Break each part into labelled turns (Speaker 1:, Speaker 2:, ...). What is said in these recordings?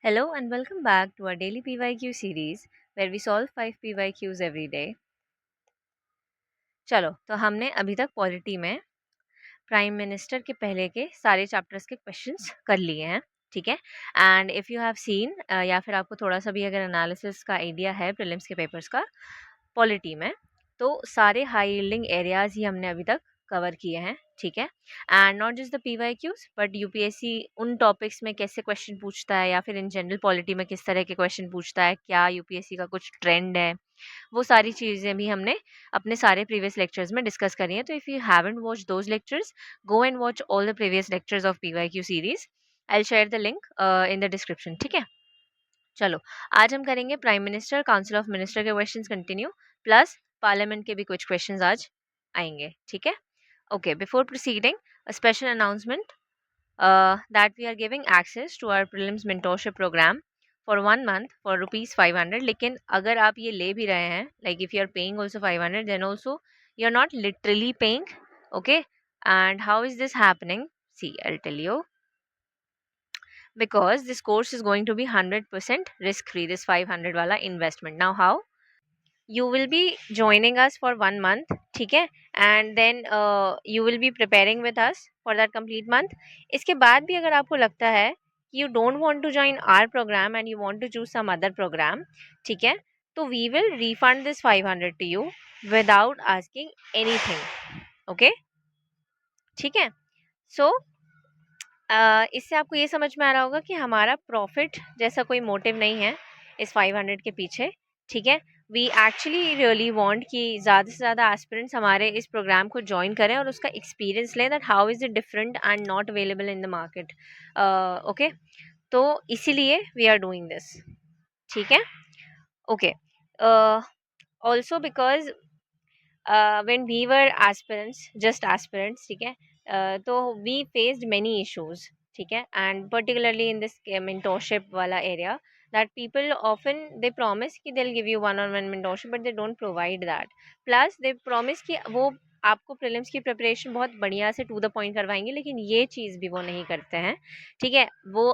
Speaker 1: Hello and welcome back to our daily PYQ series where we solve 5 PYQs every day. चलो तो हमने अभी तक पॉलिटी में प्राइम मिनिस्टर के पहले के सारे चैप्टर्स के क्वेश्चंस कर लिए हैं, ठीक है। And if you have seen या फिर आपको थोड़ा सा भी अगर एनालिसिस का आइडिया है प्रीलिम्स के पेपर्स का पॉलिटी में, तो सारे हाई यील्डिंग एरियाज ही हमने अभी तक कवर किए हैं, ठीक है। And not just the PYQs but UPSC उन टॉपिक्स में कैसे क्वेश्चन पूछता है या फिर इन जनरल पॉलिटी में किस तरह के क्वेश्चन पूछता है, क्या यूपीएससी का कुछ ट्रेंड है, वो सारी चीज़ें भी हमने अपने सारे प्रीवियस लेक्चर्स में डिस्कस करी हैं। तो if you haven't watch those lectures, go and watch all the previous lectures of PYQ series. I will share the link in the description, ठीक है। चलो, आज हम करेंगे prime minister, council of minister के क्वेश्चंस कंटिन्यू, प्लस पार्लियामेंट के भी कुछ क्वेश्चंस आज आएंगे, ठीक है। Okay, before proceeding, a special announcement that we are giving access to our prelims mentorship program for 1 month for rupees 500. लेकिन अगर आप ये ले भी रहे हैं, like if you are paying also 500, then also you are not literally paying, okay. And how is this happening? See, I'll tell you. Because this course is going to be 100% risk free, this 500 wala investment. Now how? You will be joining us for 1 month, ठीक है, and then you will be preparing with us for that complete month. इसके बाद भी अगर आपको लगता है कि you don't want to join our program and you want to choose some other program, ठीक है, तो we will refund this 500 to you without asking anything, okay, ठीक है। so इससे आपको ये समझ में आ रहा होगा कि हमारा प्रॉफिट जैसा कोई मोटिव नहीं है इस 500 के पीछे, ठीक है। वी एक्चुअली रियली वांट कि ज़्यादा से ज़्यादा एस्पिरेंट्स हमारे इस प्रोग्राम को ज्वाइन करें और उसका एक्सपीरियंस लें, that how is it different and not available in the market, okay. तो इसीलिए वी आर डूइंग दिस, ठीक है। Okay, also because when we were aspirants, just aspirants, ठीक है, तो we faced many issues, ठीक है, and particularly in this mentorship वाला area, that people often they promise कि they'll give you one-on-one mentorship but they don't provide that. Plus they promise कि वो आपको प्रीलिम्स की प्रिपरेशन बहुत बढ़िया से टू द पॉइंट करवाएंगे, लेकिन ये चीज़ भी वो नहीं करते हैं, ठीक है। वो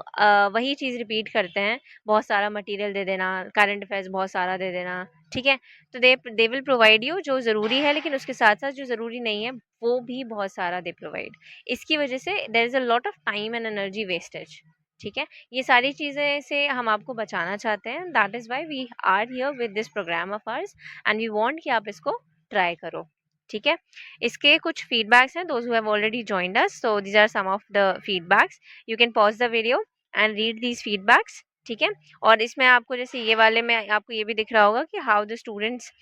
Speaker 1: वही चीज़ रिपीट करते हैं, बहुत सारा मटेरियल दे देना, करंट अफेयर्स बहुत सारा दे देना, ठीक है। तो दे विल प्रोवाइड यू जो ज़रूरी है, लेकिन उसके साथ साथ जो ज़रूरी नहीं है वो भी बहुत सारा दे प्रोवाइड। इसकी वजह से there is a lot of time and energy wastage, ठीक है। ये सारी चीज़ें से हम आपको बचाना चाहते हैं, that is why we are here with this programme of ours and we want कि आप इसको ट्राई करो, ठीक है। इसके कुछ फीडबैक्स हैं, those who have already joined us, so these are some of the feedbacks. You can pause the video and read these feedbacks, ठीक है। और इसमें आपको जैसे ये वाले में आपको ये भी दिख रहा होगा कि how the students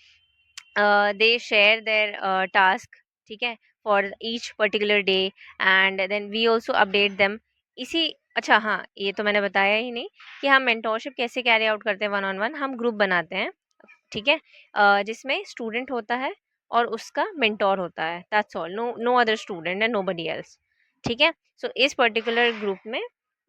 Speaker 1: they share their task, ठीक है, for each particular day and then we also update them. इसी अच्छा हाँ, ये तो मैंने बताया ही नहीं कि हम मेंटोरशिप कैसे कैरी आउट करते हैं। 1-on-1 हम ग्रुप बनाते हैं, ठीक है, जिसमें स्टूडेंट होता है और उसका मेंटोर होता है, that's all, no no other student and nobody else, ठीक है। सो इस पर्टिकुलर ग्रुप में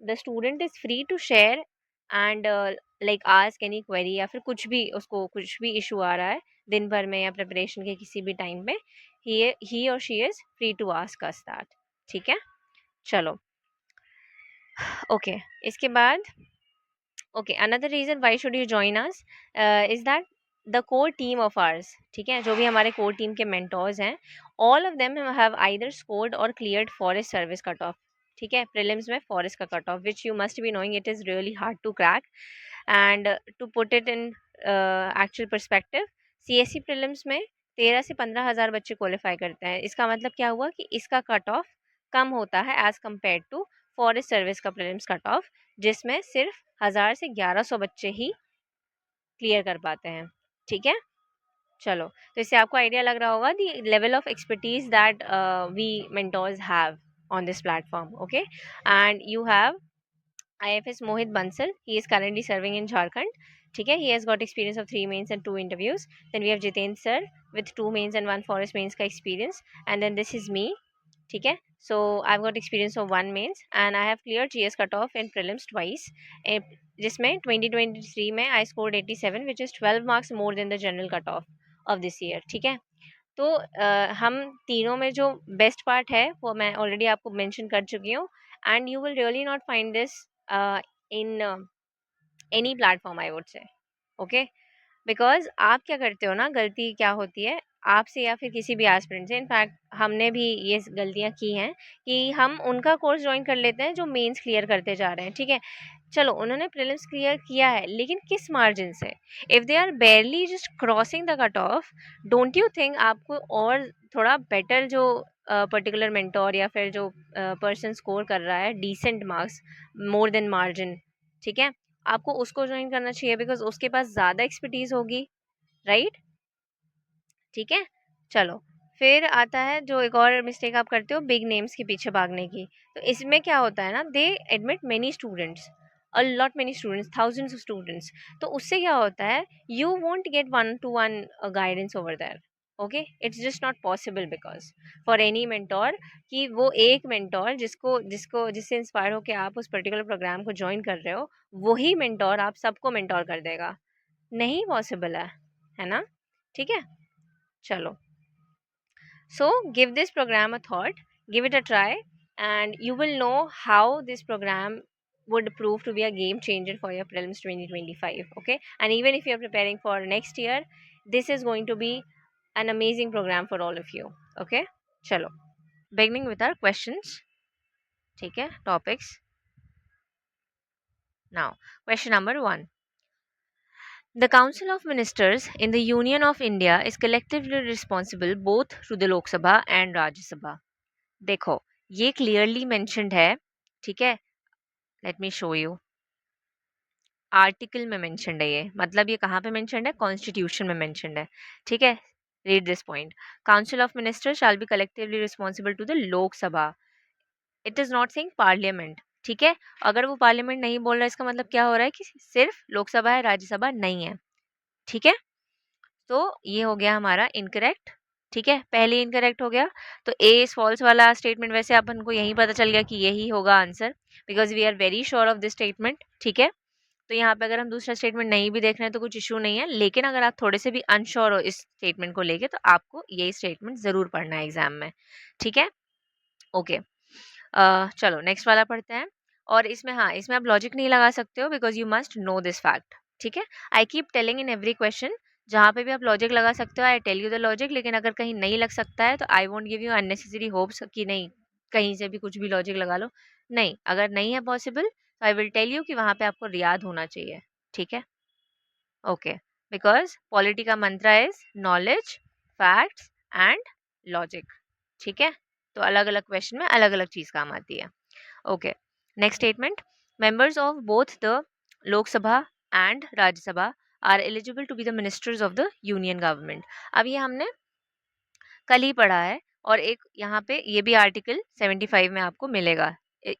Speaker 1: the student is free to share and like ask any query, या फिर कुछ भी उसको कुछ भी इशू आ रहा है दिन भर में या प्रिपरेशन के किसी भी टाइम में, ही और she is free to ask us that, ठीक है। चलो, ओके, इसके बाद okay, another reason why should you join us is that the core team of ours, ठीक है, जो भी हमारे कोर टीम के मेंटोर्स हैं, all of them have either scored or cleared forest service cut off, ठीक है। प्रीलिम्स में फॉरेस्ट का cut off which you must be knowing, it is really hard to crack and to put it in actual perspective, CSC prelims में 13 से 15 हज़ार बच्चे qualify करते हैं। इसका मतलब क्या हुआ कि इसका कट ऑफ कम होता है as compare to forest service का प्रीलिम्स कट ऑफ, जिसमें सिर्फ 1000 से 1100 बच्चे ही क्लियर कर पाते हैं, ठीक है। चलो, तो इससे आपको आइडिया लग रहा होगा the level of expertise that we mentors have on this platform, okay. And you have IFS Mohit Bansal, he is currently serving in Jharkhand, ठीक है, he has got experience of 3 mains and 2 interviews. Then we have Jiten sir with 2 mains and 1 forest mains का experience, and then this is me, ठीक है। So I've got experience of 1 mains and I have cleared GS cutoff in prelims twice, जिसमें 2023 में I scored 87 which is 12 marks more than the general cutoff of this year, ठीक है। तो हम तीनों में जो बेस्ट पार्ट है वो मैं ऑलरेडी आपको मेंशन कर चुकी हूँ, and you will really not find this in any platform I would say, okay. Because आप क्या करते हो ना, गलती क्या होती है आपसे या फिर किसी भी एस्पिरेंट से, इनफैक्ट हमने भी ये गलतियां की हैं कि हम उनका कोर्स ज्वाइन कर लेते हैं जो मेंस क्लियर करते जा रहे हैं, ठीक है। चलो उन्होंने प्रीलिम्स क्लियर किया है, लेकिन किस मार्जिन से? If they are barely just crossing the cut off, don't you think आपको और थोड़ा बेटर जो पर्टिकुलर मेंटोर या फिर जो पर्सन स्कोर कर रहा है decent marks more than margin, ठीक है, आपको उसको ज्वाइन करना चाहिए बिकॉज उसके पास ज़्यादा एक्सपर्टीज होगी, राइट? ठीक है। चलो, फिर आता है जो एक और मिस्टेक आप करते हो, बिग नेम्स के पीछे भागने की। तो इसमें क्या होता है ना, they admit many students, a lot many students, thousands of students. तो उससे क्या होता है, you won't get one to one guidance over there, okay. It's just not possible because for any mentor कि वो एक मेंटोर जिसको जिसको जिससे इंस्पायर होकर आप उस पर्टिकुलर प्रोग्राम को ज्वाइन कर रहे हो, वही मेंटोर आप सबको मेंटोर कर देगा, नहीं पॉसिबल है ना? ठीक है। चलो, so give this program a thought, give it a try, and you will know how this program would prove to be a game changer for your prelims 2025, okay? And even if you're preparing for next year, this is going to be an amazing program for all of you, okay? Chalo, beginning with our questions, ठीक है, topics. Now, question number 1. The Council of Ministers in the Union of India is collectively responsible both to the Lok Sabha and Rajya Sabha. देखो, ये clearly mentioned है, ठीक है। Let me show you, article में mentioned है ये, मतलब ये कहाँ पे मेंशन्ड है, कॉन्स्टिट्यूशन में मेंशन्ड है, ठीक है। Read this point, council of ministers shall be collectively responsible to the Lok Sabha, it is not saying parliament, ठीक है। अगर वो पार्लियामेंट नहीं बोल रहा है, इसका मतलब क्या हो रहा है कि सिर्फ लोकसभा है, राज्यसभा नहीं है, ठीक है। तो ये हो गया हमारा इनकरेक्ट, ठीक है, पहले इनकरेक्ट हो गया। तो ए इज फॉल्स वाला स्टेटमेंट, वैसे अपन को यही पता चल गया कि यही होगा answer, because we are very sure of this statement, ठीक है। तो यहाँ पे अगर हम दूसरा स्टेटमेंट नहीं भी देख रहे हैं तो कुछ इशू नहीं है, लेकिन अगर आप थोड़े से भी अनश्योर हो इस स्टेटमेंट को लेके, तो आपको यही स्टेटमेंट जरूर पढ़ना है एग्जाम में, ठीक है। ओके, चलो नेक्स्ट वाला पढ़ते हैं। और इसमें, हाँ, इसमें आप लॉजिक नहीं लगा सकते हो because you must know this fact, ठीक है। I keep telling in every question, जहाँ पे भी आप लॉजिक लगा सकते हो I tell you the logic, लेकिन अगर कहीं नहीं लग सकता है तो I won't give you unnecessary hopes कि नहीं कहीं से भी कुछ भी लॉजिक लगा लो, नहीं, अगर नहीं है पॉसिबल तो आई विल टेल यू कि वहाँ पे आपको याद होना चाहिए, ठीक है। ओके, बिकॉज पॉलिटी का मंत्र is knowledge, facts and logic, ठीक है। तो अलग अलग क्वेश्चन में अलग अलग चीज काम आती है। Okay, next statement, members of both the Lok Sabha and Rajya Sabha are eligible to be the ministers of the union government. अब ये हमने कल ही पढ़ा है, और एक यहाँ पे ये भी आर्टिकल 75 में आपको मिलेगा।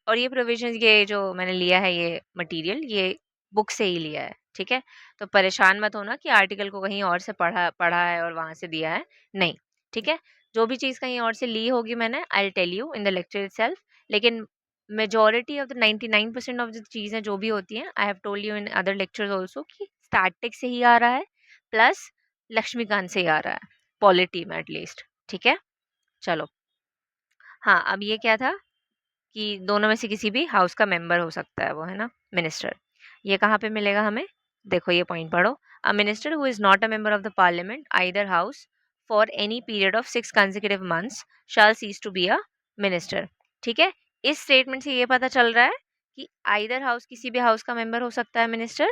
Speaker 1: और ये प्रोविजन, ये जो मैंने लिया है ये मटेरियल, ये बुक से ही लिया है, ठीक है। तो परेशान मत होना कि आर्टिकल को कहीं और से पढ़ा पढ़ा है और वहां से दिया है, नहीं, ठीक है। जो भी चीज़ कहीं और से ली होगी मैंने, I tell you in the lecture itself, लेकिन majority of the 99% of the चीज़ें जो भी होती हैं, I have told you in other lectures also कि स्टैटिक से ही आ रहा है, प्लस लक्ष्मीकांत से ही आ रहा है, पॉलिटी में एटलीस्ट, ठीक है। चलो, हाँ, अब ये क्या था कि दोनों में से किसी भी हाउस का मेंबर हो सकता है वो, है ना, मिनिस्टर। ये कहाँ पे मिलेगा हमें, देखो ये पॉइंट पढ़ो, a minister who is not a member of the parliament either house for any period of 6 consecutive months shall cease to be a minister, ठीक है। इस स्टेटमेंट से ये पता चल रहा है कि आइदर हाउस, किसी भी हाउस का मेंबर हो सकता है मिनिस्टर,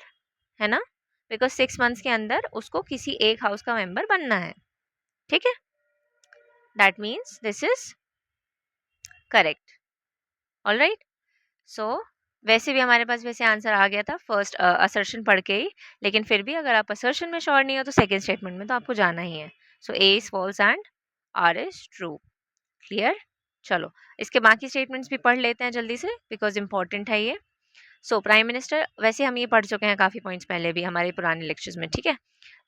Speaker 1: है ना, बिकॉज 6 months के अंदर उसको किसी एक हाउस का मेंबर बनना है, ठीक है। That means this is correct, all right. So वैसे भी हमारे पास वैसे आंसर आ गया था फर्स्ट असर्शन पढ़ के ही, लेकिन फिर भी अगर आप असर्शन में श्योर नहीं हो तो सेकेंड स्टेटमेंट में तो आपको जाना ही है। So A is false and R is true, clear. चलो, इसके बाकी स्टेटमेंट्स भी पढ़ लेते हैं जल्दी से बिकॉज इंपॉर्टेंट है ये। सो प्राइम मिनिस्टर, वैसे हम ये पढ़ चुके हैं काफ़ी पॉइंट्स पहले भी हमारे पुराने लेक्चर्स में, ठीक है।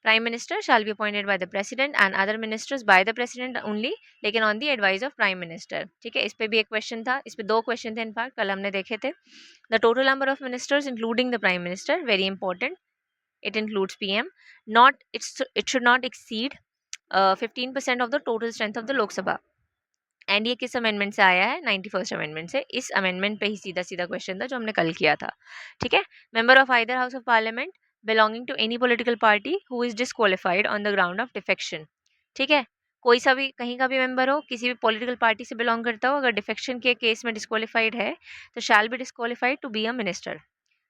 Speaker 1: Prime minister shall be appointed by the president and other ministers by the president only, लेकिन on the advice of prime minister, ठीक है। इस पे भी एक क्वेश्चन था, इस पे दो क्वेश्चन थे इनफैक्ट, कल हमने देखे थे। The total number of ministers including the prime minister, very important, it includes PM, not it should not exceed 15% of the total strength of the Lok Sabha, and ये किस अमेंडमेंट से आया है? 91st अमेंडमेंट से। इस amendment पे ही सीधा सीधा क्वेश्चन था जो हमने कल किया था, ठीक है। Member of either house of parliament belonging to any political party who is disqualified on the ground of defection, ठीक है। कोई सा भी कहीं का भी मेंबर हो, किसी भी पॉलिटिकल पार्टी से बिलोंग करता हो, अगर डिफेक्शन के केस में डिस्क्वालिफाइड है तो shall be disqualified to be a minister.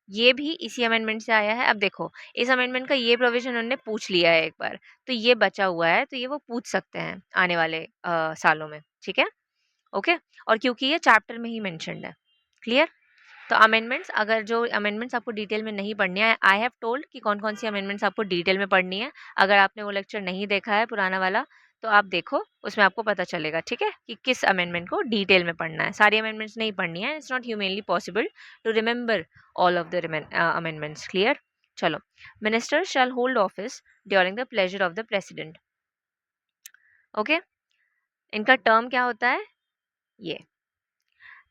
Speaker 1: ये भी इसी अमेंडमेंट से आया है। अब देखो, इस अमेंडमेंट का ये प्रोविजन उन्होंने पूछ लिया है एक बार, तो ये बचा हुआ है, तो ये वो पूछ सकते हैं आने वाले सालों में, ठीक है। ओके, और क्योंकि ये चैप्टर में ही मेंशन्ड है, क्लियर। तो अमेंडमेंट्स, अगर जो अमेंडमेंट्स आपको डिटेल में नहीं पढ़नी है, आई हैव टोल्ड कि कौन कौन सी अमेंडमेंट्स आपको डिटेल में पढ़नी है। अगर आपने वो लेक्चर नहीं देखा है पुराना वाला, तो आप देखो, उसमें आपको पता चलेगा, ठीक है, कि किस अमेंडमेंट को डिटेल में पढ़ना है। सारी अमेंडमेंट्स नहीं पढ़नी है, it's not humanly possible to remember all of the amendments, clear. चलो, minister shall hold office during the pleasure of the president. Okay, इनका टर्म क्या होता है? ये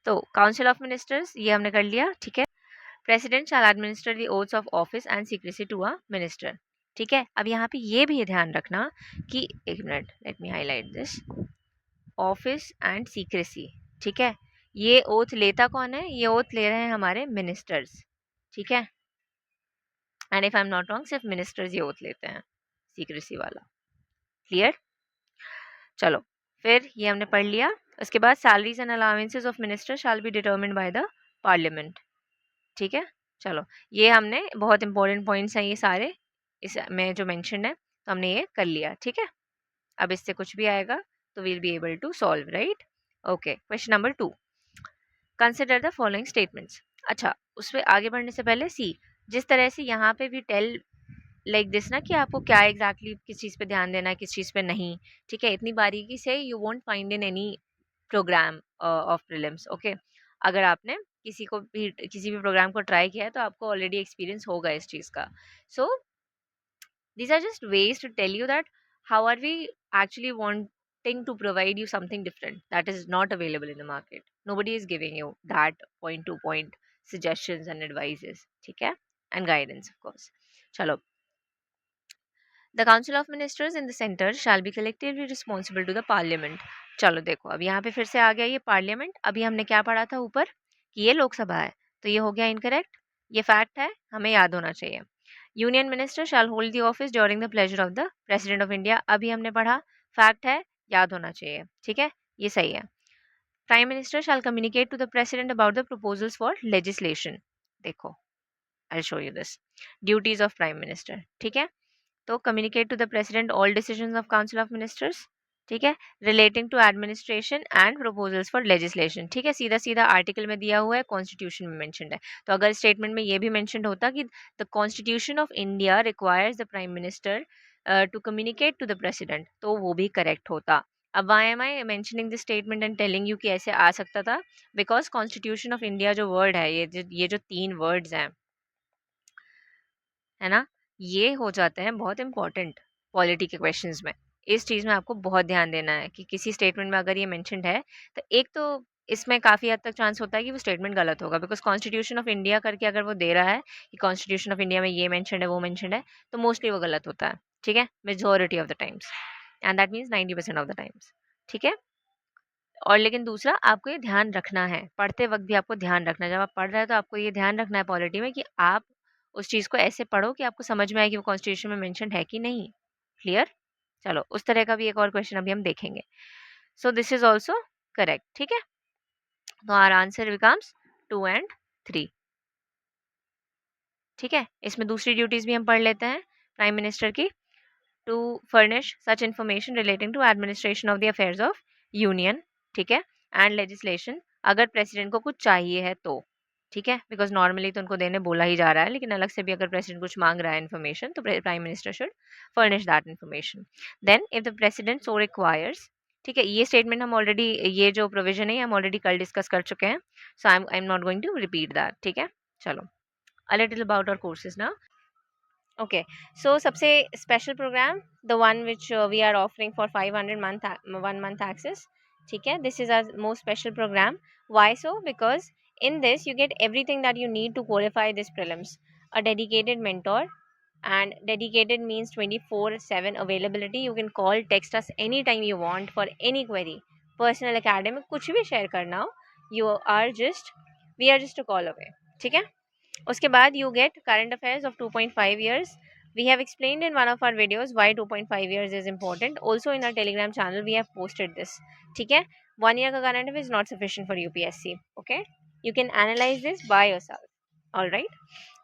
Speaker 1: तो काउंसिल ऑफ मिनिस्टर्स, ये हमने कर लिया, ठीक है। President shall administer the oaths of office and secrecy to a minister, ठीक है। अब यहाँ पे ये भी ध्यान रखना कि, एक minute, let me highlight this, office and secrecy, ठीक है। ये ओथ लेता कौन है? ये ओथ ले रहे हैं हमारे मिनिस्टर्स, ठीक है। And if I am not wrong, सिर्फ मिनिस्टर्स ये ओथ लेते हैं सीक्रेसी वाला, क्लियर। चलो, फिर ये हमने पढ़ लिया। उसके बाद salaries and allowances of minister shall B determined by the parliament, ठीक है। चलो, ये हमने, बहुत इंपॉर्टेंट पॉइंट्स हैं ये सारे इसमें जो मेंशन है, तो हमने ये कर लिया, ठीक है। अब इससे कुछ भी आएगा तो we'll be able to solve, right. Okay, question number 2, consider the following statements. अच्छा, उस पर आगे बढ़ने से पहले सी, जिस तरह से यहाँ पे भी टेल लाइक दिस ना, कि आपको क्या एग्जैक्टली किस चीज़ पे ध्यान देना है, किस चीज़ पे नहीं, ठीक है। इतनी बारीकी से you won't find in any programme of prelims, okay. अगर आपने किसी भी प्रोग्राम को ट्राई किया है तो आपको ऑलरेडी एक्सपीरियंस होगा इस चीज़ का। सो these are just ways to tell you that how are we actually wanting to provide you something different that is not available in the market. Nobody is giving you that point to point suggestions and advices, ठीक है, and guidance of course. चलो, the council of ministers in the center shall be collectively responsible to the parliament. चलो देखो, अब यहाँ पे फिर से आ गया ये पार्लियामेंट। अभी हमने क्या पढ़ा था ऊपर कि ये लोकसभा है, तो ये हो गया इनकरेक्ट, ये फैक्ट है, हमें याद होना चाहिए। Union minister shall hold the office during the pleasure of the president of India, अभी हमने पढ़ा, फैक्ट है, याद होना चाहिए, ठीक है, ये सही है। Prime minister shall communicate to the president about the proposals for legislation, देखो, I show you this, duties of prime minister, ठीक है। तो communicate to the president all decisions of council of ministers, ठीक है, relating to administration and proposals for legislation, ठीक है। सीधा सीधा आर्टिकल में दिया हुआ है, कॉन्स्टिट्यूशन में मेंशन्ड है। तो अगर स्टेटमेंट में ये भी मेंशन्ड होता कि the constitution of India requires the prime minister to communicate to the president, तो वो भी करेक्ट होता। अब why am I mentioning this statement and telling you कि ऐसे आ सकता था? बिकॉज कॉन्स्टिट्यूशन ऑफ इंडिया जो वर्ड है, ये जो 3 वर्ड्स हैं, है ना, ये हो जाते हैं बहुत इंपॉर्टेंट पॉलिटी के क्वेश्चंस में। इस चीज़ में आपको बहुत ध्यान देना है कि किसी स्टेटमेंट में अगर ये मेंशन्ड है, तो एक तो इसमें काफ़ी हद तक चांस होता है कि वो स्टेटमेंट गलत होगा, बिकॉज कॉन्स्टिट्यूशन ऑफ इंडिया करके अगर वो दे रहा है कि कॉन्स्टिट्यूशन ऑफ इंडिया में ये मेंशन्ड है, वो मेंशन्ड है, तो मोस्टली वो गलत होता है, ठीक है, majority of the times, and that means 90% of the times, ठीक है। और लेकिन दूसरा, आपको ये ध्यान रखना है, पढ़ते वक्त भी आपको ध्यान रखना है, जब आप पढ़ रहे हो तो आपको ये ध्यान रखना है पॉलिटी में कि आप उस चीज़ को ऐसे पढ़ो कि आपको समझ में आए कि वो कॉन्स्टिट्यूशन में मेंशन है कि नहीं, क्लियर। चलो, उस तरह का भी एक और क्वेश्चन अभी हम देखेंगे। So this is also correct, ठीक है। तो आर आंसर बिकम्स 2 एंड 3, ठीक है। इसमें दूसरी ड्यूटीज भी हम पढ़ लेते हैं प्राइम मिनिस्टर की, to furnish such information relating to administration of the affairs of union, ठीक है, एंड लेजिस्लेशन, अगर प्रेसिडेंट को कुछ चाहिए है तो, ठीक है, बिकॉज नॉर्मली तो उनको देने बोला ही जा रहा है, लेकिन अलग से भी अगर प्रेसिडेंट कुछ मांग रहा है इन्फॉर्मेशन, तो prime minister should furnish that information. Then if the president so requires, ठीक है, ये स्टेटमेंट हम ऑलरेडी, ये जो प्रोविजन है हम ऑलरेडी कल डिस्कस कर चुके हैं, so I am not going to repeat that, ठीक है। चलो, a little about our courses now. Okay, so सबसे special program, the one which we are offering for 500 month 1 month access, ठीक है, this is our most special program. Why so? Because in this you get everything that you need to qualify this prelims, a dedicated mentor, and dedicated means 24/7 availability. You can call, text us anytime you want for any query, personal, academic, कुछ भी share करना हो, we are just a call away, ठीक है। उसके बाद you get current affairs of 2.5 years. We have explained in one of our videos why 2.5 years is important. Also in our Telegram channel we have posted this. ठीक है, 1 year का current affair is not sufficient for UPSC. Okay, you can analyze this by yourself. All right.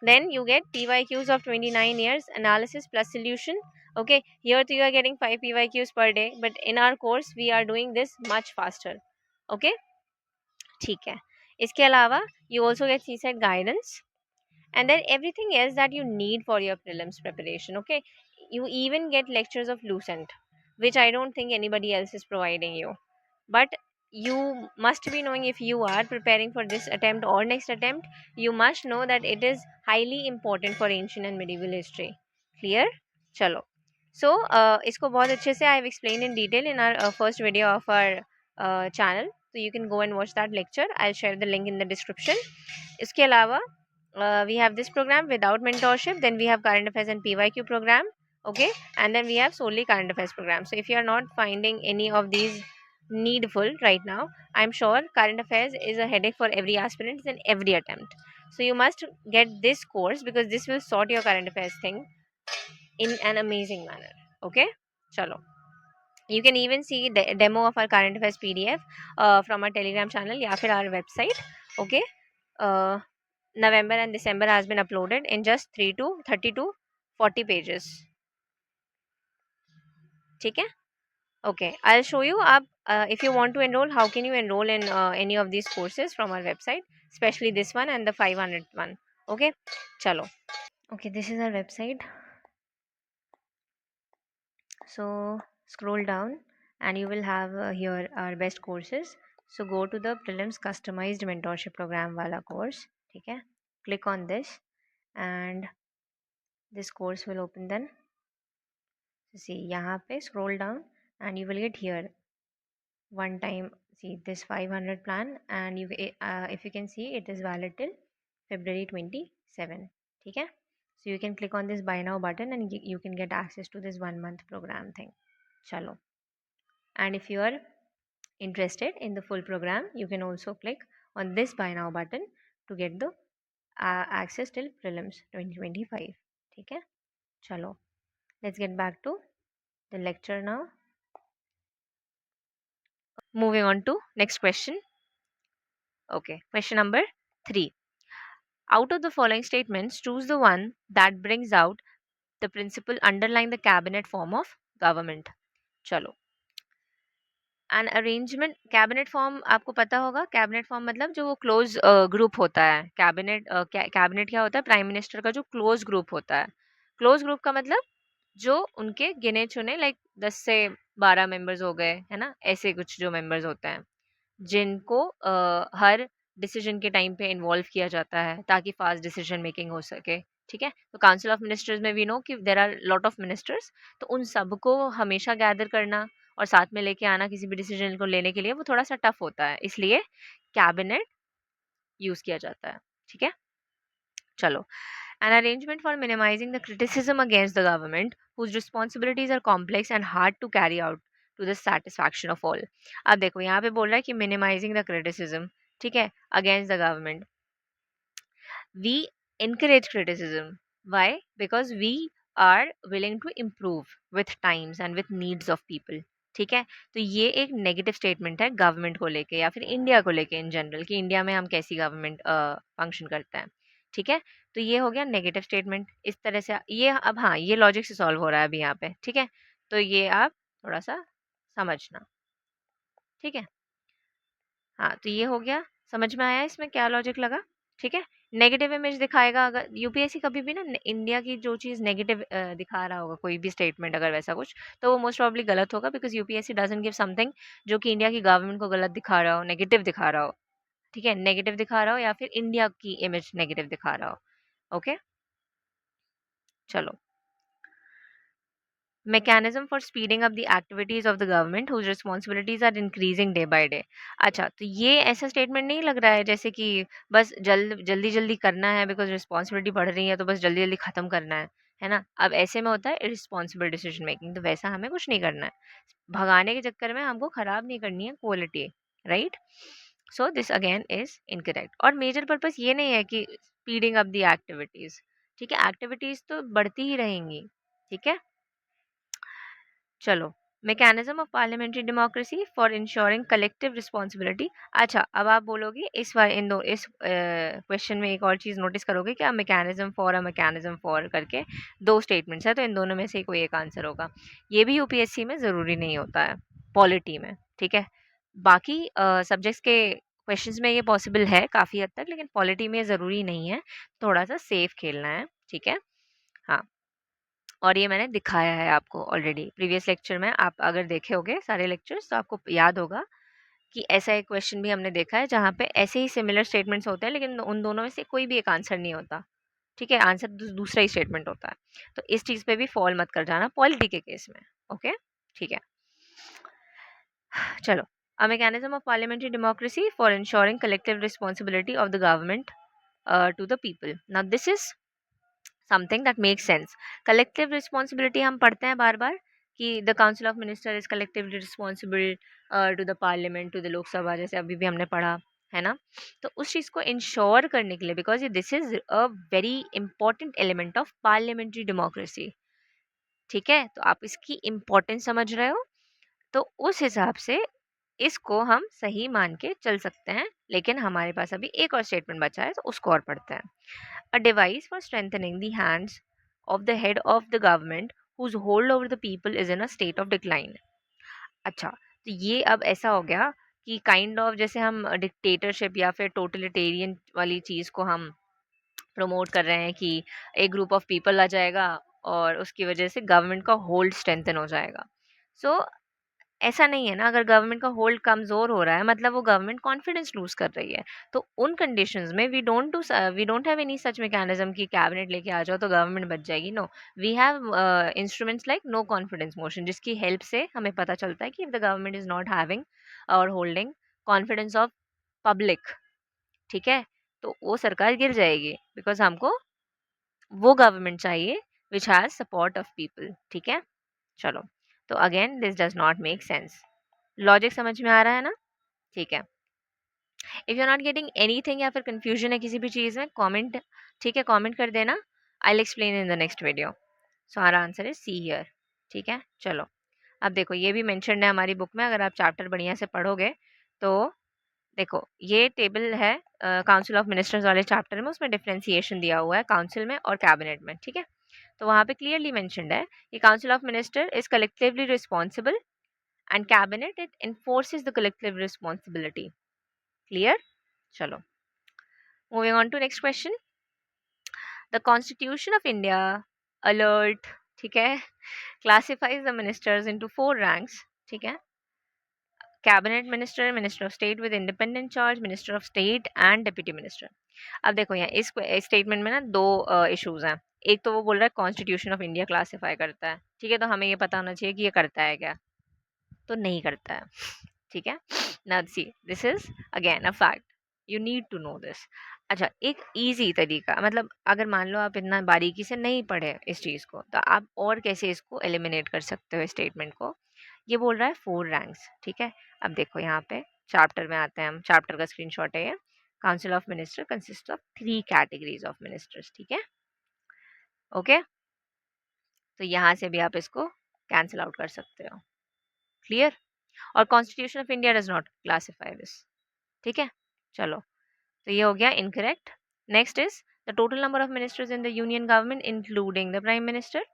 Speaker 1: Then you get PYQs of 29 years, analysis plus solution. Okay, here you are getting 5 PYQs per day, but in our course we are doing this much faster. Okay, ठीक है। इसके अलावा you also get CSET guidance, and then everything else that you need for your prelims preparation. Okay, you even get lectures of Lucent, which I don't think anybody else is providing you, but you must be knowing, if you are preparing for this attempt or next attempt, you must know that it is highly important for ancient and medieval history. Clear? Chalo. So isko bahut अच्छे से I have explained in detail in our first video of our channel, so you can go and watch that lecture. I'll share the link in the description. इसके अलावा we have this program without mentorship, then we have current affairs and PYQ program. Okay, and then we have solely current affairs program. So if you are not finding any of these needful right now, I'm sure current affairs is a headache for every aspirant in every attempt. So you must get this course, because this will sort your current affairs thing in an amazing manner. Okay, chalo. You can even see the demo of our current affairs PDF from our Telegram channel या फिर our website. Okay, uh, November and December has been uploaded in just 3 to 30 to 40 pages. ठीक है? Okay, I'll show you up if you want to enroll, how can you enroll in any of these courses from our website, especially this one and the 500 one. Okay, chalo. Okay, this is our website. So scroll down and you will have here our best courses. So go to the prelims customized mentorship program wala course. ठीक है? Click on this and this course will open then. So see यहाँ पे scroll down and you will get here one time, see this 500 plan, and you if you can see it is valid till February 27. ठीक है? So you can click on this buy now button and you can get access to this 1 month program thing. Chalo. And if you are interested in the full program, you can also click on this buy now button to get the access till prelims 2025. ठीक है? Chalo. Let's get back to the lecture now. Moving on to next question. Okay, question number 3. Out of the following statements, choose the one that brings out the principle underlying the cabinet form of government. चलो, an arrangement cabinet form आपको पता होगा। Cabinet form मतलब जो वो close group होता है। Cabinet क्या होता है? प्राइम मिनिस्टर का जो क्लोज ग्रुप होता है। क्लोज ग्रुप का मतलब जो उनके गिने चुने, लाइक 10 से 12 मेंबर्स हो गए, है ना, ऐसे कुछ जो मेंबर्स होते हैं जिनको हर डिसीजन के टाइम पे इन्वॉल्व किया जाता है ताकि फास्ट डिसीजन मेकिंग हो सके। ठीक है, तो काउंसिल ऑफ मिनिस्टर्स में वी नो कि there are lot of ministers, तो उन सबको हमेशा गैदर करना और साथ में लेके आना किसी भी डिसीजन को लेने के लिए वो थोड़ा सा टफ होता है, इसलिए कैबिनेट यूज किया जाता है। ठीक है, चलो। An arrangement for minimizing the criticism against the government whose responsibilities are complex and hard to carry out to the satisfaction of all. अब देखो यहाँ पे बोल रहा है कि minimizing the criticism, ठीक है, against the government. We encourage criticism. Why? Because we are willing to improve with times and with needs of people. ठीक है, तो ये एक नेगेटिव स्टेटमेंट है गवर्नमेंट को लेके या फिर इंडिया को लेके इन जनरल, कि इंडिया में हम कैसी गवर्नमेंट फंक्शन करता है। ठीक है, तो ये हो गया नेगेटिव स्टेटमेंट। इस तरह से ये, अब हाँ, ये लॉजिक से सॉल्व हो रहा है अभी यहाँ पे। ठीक है, तो ये आप थोड़ा सा समझना। ठीक है, हाँ, तो ये हो गया, समझ में आया इसमें क्या लॉजिक लगा। ठीक है, नेगेटिव इमेज दिखाएगा अगर यूपीएससी कभी भी ना इंडिया की जो चीज़ नेगेटिव दिखा रहा होगा, कोई भी स्टेटमेंट अगर वैसा कुछ, तो वो मोस्ट प्रॉब्ली गलत होगा, because UPSC doesn't give something जो कि इंडिया की गवर्नमेंट को गलत दिखा रहा हो, नेगेटिव दिखा रहा हो। ठीक है, नेगेटिव दिखा रहा हो या फिर इंडिया की इमेज नेगेटिव दिखा रहा हो। ओके, चलो। mechanism for speeding up the activities of the government whose responsibilities are increasing day by day. अच्छा, तो ये ऐसा स्टेटमेंट नहीं लग रहा है जैसे कि बस जल्दी जल्दी करना है बिकॉज रिस्पॉन्सिबिलिटी बढ़ रही है तो बस जल्दी जल्दी ख़त्म करना है। है ना। अब ऐसे में होता है इरिस्पॉन्सिबल डिसीजन मेकिंग, तो वैसा हमें कुछ नहीं करना है, भगाने के चक्कर में हमको खराब नहीं करनी है quality, right. So this again is incorrect. और मेजर पर्पस ये नहीं है कि स्पीडिंग अप दी एक्टिविटीज, ठीक है, एक्टिविटीज तो बढ़ती ही रहेंगी, ठीक है। चलो, mechanism of parliamentary democracy for ensuring collective responsibility. अच्छा, अब आप बोलोगे इस बार इस क्वेश्चन में एक और चीज नोटिस करोगे कि मैकेनिज्म फॉर करके दो स्टेटमेंट्स है, तो इन दोनों में से कोई एक आंसर होगा। ये भी यूपीएससी में जरूरी नहीं होता है, पॉलिटी में, ठीक है। बाकी सब्जेक्ट्स के क्वेश्चंस में ये पॉसिबल है काफी हद तक, लेकिन पॉलिटी में जरूरी नहीं है, थोड़ा सा सेफ खेलना है, ठीक है। हाँ, और ये मैंने दिखाया है आपको ऑलरेडी प्रीवियस लेक्चर में, आप अगर देखे होगे सारे लेक्चर्स तो आपको याद होगा कि ऐसा एक क्वेश्चन भी हमने देखा है जहाँ पे ऐसे ही सिमिलर स्टेटमेंट्स होते हैं, लेकिन उन दोनों में से कोई भी एक आंसर नहीं होता, ठीक है, आंसर दूसरा ही स्टेटमेंट होता है। तो इस चीज़ पे भी फॉल मत कर जाना पॉलिटी के केस में, ओके, ठीक है। चलो, a mechanism of parliamentary democracy for ensuring collective responsibility of the government to the people. Now this is something that make sense. Collective responsibility हम पढ़ते हैं बार बार कि the council of minister is collectively responsible to the parliament, to the Lok Sabha, जैसे अभी भी हमने पढ़ा है ना। तो उस चीज़ को इंश्योर करने के लिए, because this is a very important element of parliamentary democracy, ठीक है, तो आप इसकी इम्पोर्टेंस समझ रहे हो, तो उस हिसाब से इसको हम सही मान के चल सकते हैं। लेकिन हमारे पास अभी एक और स्टेटमेंट बचा है, तो उसको और पढ़ते हैं। A device for strengthening the hands of the head of the government whose hold over the people is in a state of decline। अच्छा, तो ये अब ऐसा हो गया कि काइंड ऑफ जैसे हम डिक्टेटरशिप या फिर टोटलिटेरियन वाली चीज़ को हम प्रमोट कर रहे हैं कि एक ग्रुप ऑफ पीपल आ जाएगा और उसकी वजह से गवर्नमेंट का होल्ड स्ट्रेंथन हो जाएगा। सो ऐसा नहीं है ना, अगर गवर्नमेंट का होल्ड कमजोर हो रहा है मतलब वो गवर्नमेंट कॉन्फिडेंस लूज कर रही है, तो उन कंडीशंस में we don't have any such mechanism कि कैबिनेट लेके आ जाओ तो गवर्नमेंट बच जाएगी। No, we have instruments like no confidence motion, जिसकी हेल्प से हमें पता चलता है कि if the government is not having और होल्डिंग कॉन्फिडेंस ऑफ पब्लिक, ठीक है, तो वो सरकार गिर जाएगी, बिकॉज हमको वो गवर्नमेंट चाहिए which has support of people, ठीक है। चलो, तो again this does not make sense. Logic समझ में आ रहा है ना, ठीक है। If you are not getting anything या फिर कंफ्यूजन है किसी भी चीज़ में, कमेंट, ठीक है, कमेंट कर देना, I will explain in the next video. So हमारा आंसर इज सी हियर, ठीक है। चलो, अब देखो ये भी मेंशन्ड है हमारी बुक में, अगर आप चैप्टर बढ़िया से पढ़ोगे तो देखो ये टेबल है काउंसिल ऑफ मिनिस्टर्स वाले चैप्टर में, उसमें डिफ्रेंसिएशन दिया हुआ है काउंसिल में और कैबिनेट में, ठीक है। तो वहाँ पे क्लियरली मेंशन्ड है कि council of minister is collectively responsible and cabinet it enforces the collective responsibility, clear। चलो, moving on to next question। the constitution of india alert, ठीक है, classifies the ministers into 4 ranks, ठीक है। Cabinet minister, minister of state with independent charge, minister of state and deputy minister. अब देखो यहाँ इस statement में ना दो इश्यूज हैं। एक तो वो बोल रहा है कॉन्स्टिट्यूशन ऑफ इंडिया क्लासिफाई करता है, ठीक है, तो हमें ये पता होना चाहिए कि ये करता है क्या, तो नहीं करता है, ठीक है। Now see this is again a fact, you need to know this. अच्छा, एक इजी तरीका, मतलब अगर मान लो आप इतना बारीकी से नहीं पढ़े इस चीज़ को, तो आप और कैसे इसको एलिमिनेट कर सकते हो स्टेटमेंट को। ये बोल रहा है 4 रैंक्स, ठीक है। अब देखो यहाँ पे चैप्टर में आते हैं हम, चैप्टर का स्क्रीनशॉट है ये। Council of minister consist of 3 categories of ministers, ठीक है, ओके। तो यहाँ से भी आप इसको कैंसिल आउट कर सकते हो, क्लियर। और constitution of India does not classify this, ठीक है। चलो, तो ये हो गया incorrect. Next is the total number of ministers in the union government including the prime minister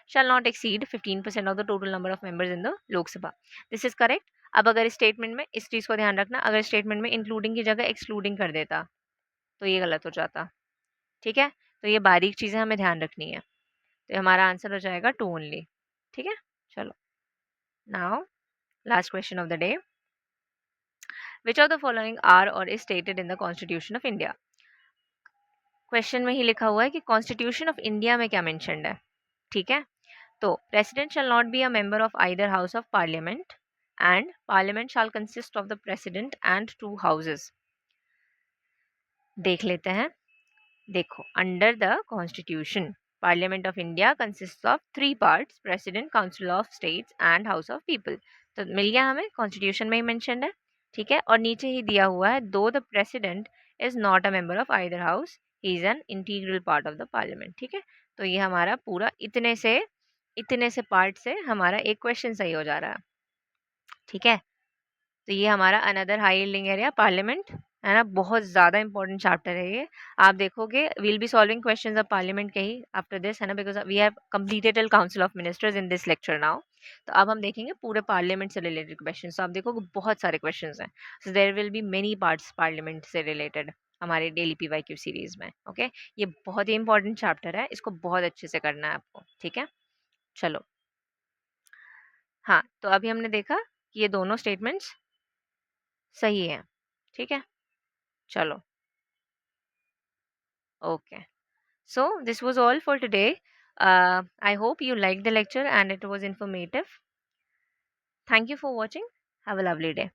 Speaker 1: shall not exceed 15% of the total number of members in the Lok Sabha। This is correct. अब अगर statement में इस चीज को ध्यान रखना, अगर statement में इंक्लूडिंग की जगह एक्सक्लूडिंग कर देता तो ये गलत हो जाता, ठीक है। तो ये बारीक चीजें हमें ध्यान रखनी है, तो हमारा आंसर हो जाएगा 2 ओनली, ठीक है। चलो, now last question of the day. Which of the following are or is stated in the constitution of India. Question में ही लिखा हुआ है कि कॉन्स्टिट्यूशन ऑफ इंडिया में क्या मेंशन्ड है, ठीक है। तो president shall not be a member of either house of parliament and parliament shell consist of the president and 2 houses. देख लेते हैं। देखो, under the constitution parliament of India consist of 3 parts, president, council of states and house of people. तो मिल गया हमें, constitution में ही mention है, ठीक है। और नीचे ही दिया हुआ है, दो the president is not a member of either house, he is an integral part of the parliament, ठीक है। तो ये हमारा पूरा इतने से पार्ट से हमारा एक क्वेश्चन सही हो जा रहा है, ठीक है। तो ये हमारा another high yielding area parliament है ना, बहुत ज़्यादा इंपॉर्टेंट चैप्टर है ये। आप देखोगे will be solving questions of parliament के ही आफ्टर दिस, है ना, because we have completed council of ministers in this lecture now. तो अब हम देखेंगे पूरे पार्लियामेंट से रिलेटेड क्वेश्चन। तो आप देखोगे बहुत सारे क्वेश्चन हैं, so there will be many parts parliament से रिलेटेड हमारे डेली PYQ सीरीज में। ओके, ये बहुत ही इंपॉर्टेंट चैप्टर है, इसको बहुत अच्छे से करना है आपको, ठीक है। चलो, हाँ, तो अभी हमने देखा कि ये दोनों स्टेटमेंट्स सही है, ठीक है। चलो, okay, so this was all for today. I hope you liked the lecture and it was informative. Thank you for watching. Have a lovely day.